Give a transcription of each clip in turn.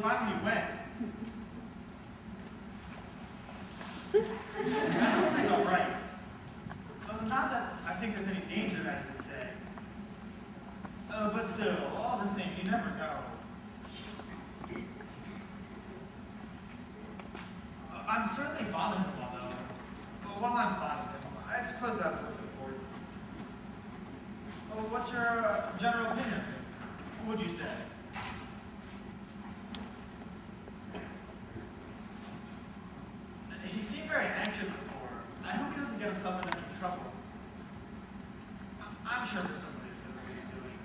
finally went. I hope he's all right. Not that I think there's any danger, that is to say. But still, all the same, you never know. I'm certainly fond of him, although. Well, I'm fond of him. I suppose that's what's important. What's your general opinion of him? What would you say? He seemed very anxious before. I hope he doesn't get himself into any trouble. I'm sure Mr. Williams knows what he's doing.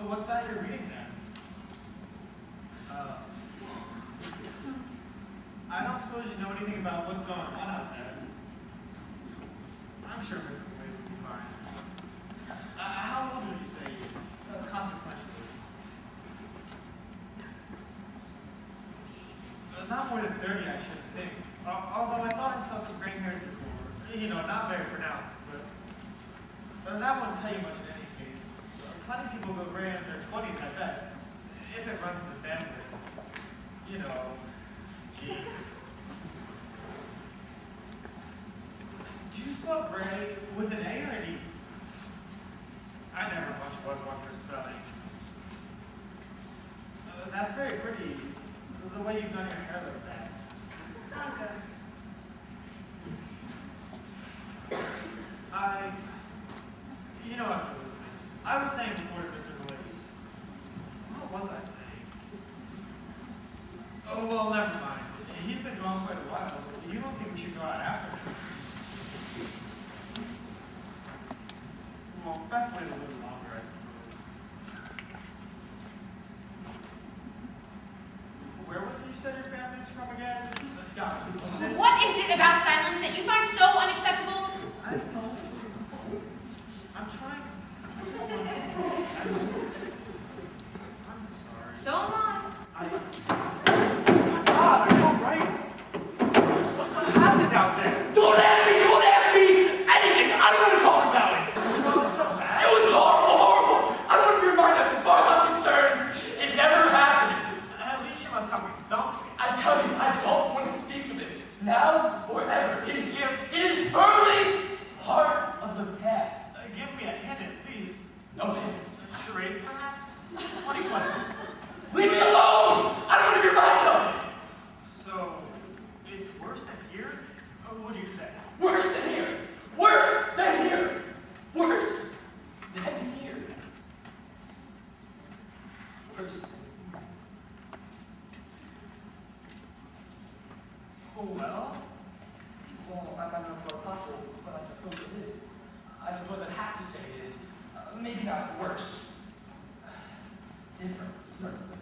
What's that you're reading then? I don't suppose you know anything about what's going on out there. I'm sure Mr. Williams will be fine. How old would you say he is? Consequentially. Not more than 30, I should think. Although I thought I saw some gray hairs before. You know, not very pronounced, but that wouldn't tell you much in any case. Plenty of people go gray in their 20s, I bet. If it runs in the family. You know, geez. Do you spell gray with an A or an E? I never much was one for spelling. That's very pretty. The way you've done your hair like that. Danke. You know what, Elizabeth? I was saying before to Mr. Williams. What was I saying? Oh, well, never mind. He's been gone quite a while. You don't think we should go out after him? Well, best wait a little longer, I suppose. Where was it you said your family's from again? Scotland, wasn't it? What is it about silence that you find so unacceptable? I'm trying. I'm sorry. So am I. God, are you all right? What has it out there? Don't ask me anything. I don't want to talk about it. Well, it's so bad. It was horrible. I don't want to be reminded of it. As far as I'm concerned, it never happened. At least you must tell me something. I tell you, I don't want to speak of it. Now or ever. It is here. It is firmly part of the past. Give me a hint at least. No hints. Charades, perhaps? 20 questions. Leave me alone! I don't want to be reminded of it. So, it's worse than here? Or would you say? Worse than here. Worse than here. Worse than here. Worse. Oh, well? Well, I don't know if it's possible, but I suppose it is. I suppose I'd have to say it is. Maybe not worse. Different, certainly.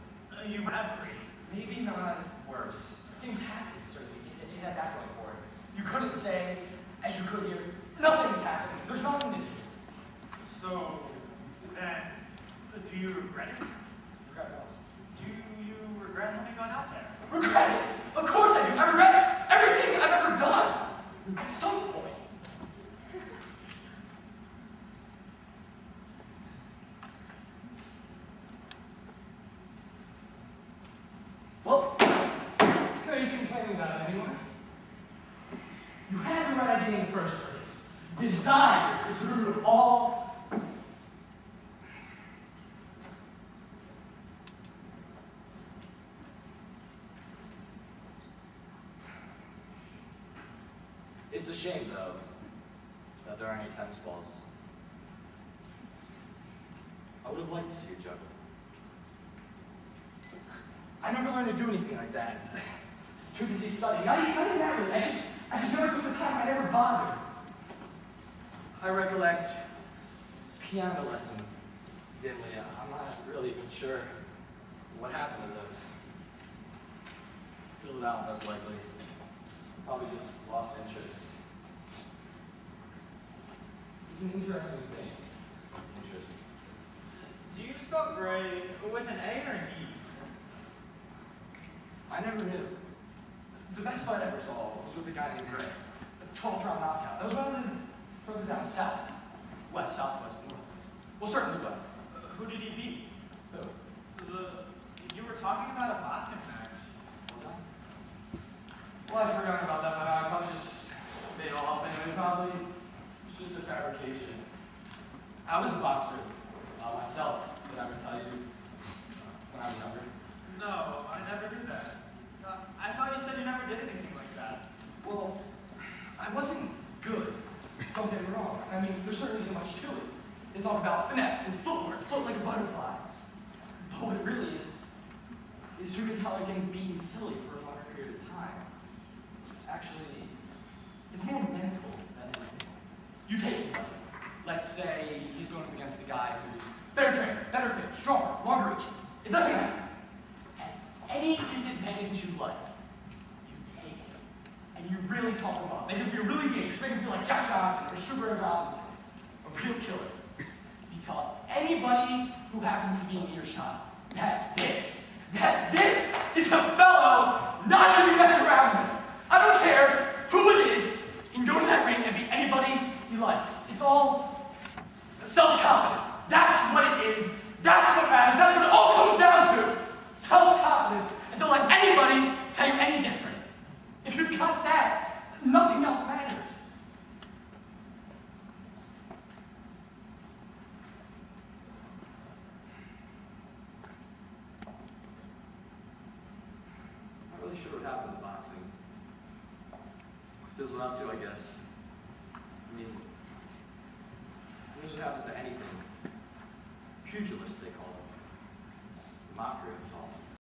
You have pretty. Maybe not worse. Things happened, certainly. It had that going for it. You couldn't say, as you could here, nothing's happening. There's nothing to do. So, then, do you regret it? Regret what? Do you regret having gone out there? Regret it? Of course I do. I regret everything I've ever done. At some point. Well, no use complaining about it anymore. You had the right idea in the first place. Desire is the root of all. It's a shame, though, that there aren't any tennis balls. I would have liked to see you juggle. I never learned to do anything like that. Too busy studying. Not even that really. I just never took the time. I never bothered. I recollect piano lessons dimly. I'm not really even sure what happened to those. Fizzled out, most likely. Probably just lost interest. It's an interesting thing. Interest. Do you spell gray with an A or an E? I never knew. The best fight I ever saw was with a guy named Gray. A 12th round knockout. That was when I lived further down south. West, southwest, northwest. Well, certainly west. Who did he beat? Who? You talking about a boxing match. Was I? Well, I forgot about that, but I probably just made it all up anyway. Probably it's just a fabrication. I was a boxer myself. Did I ever tell you when I was younger? No, I never did that. I thought you said you never did anything like that. Well, I wasn't good. Don't get me wrong. I mean, there certainly isn't much to it. They talk about finesse and footwork, float like a butterfly. But what it really is you can tell they're getting beaten silly for a longer period of time. Actually, it's more mental than anything. You take somebody. Let's say he's going up against a guy who's better trained, better fit, stronger, longer reaching. It doesn't matter. At any disadvantage you like, you take it. And you really talk him up. Make him feel really dangerous. Make him feel like Jack Johnson or Sugar Ray Robinson. A real killer. You tell anybody who happens to be in earshot that this is a fellow not to be messed around with. I don't care who it is. He can go to that ring and beat anybody he likes. It's all self-confidence. That's what it is. That's what matters. That's what it all comes down to. Self-confidence. And don't let anybody tell you any different. If you've got that, nothing else matters. Not really sure what happened to boxing. Fizzled out too, I guess. I mean, here's what happens to anything. Pugilists, they call it. Mockery of it all.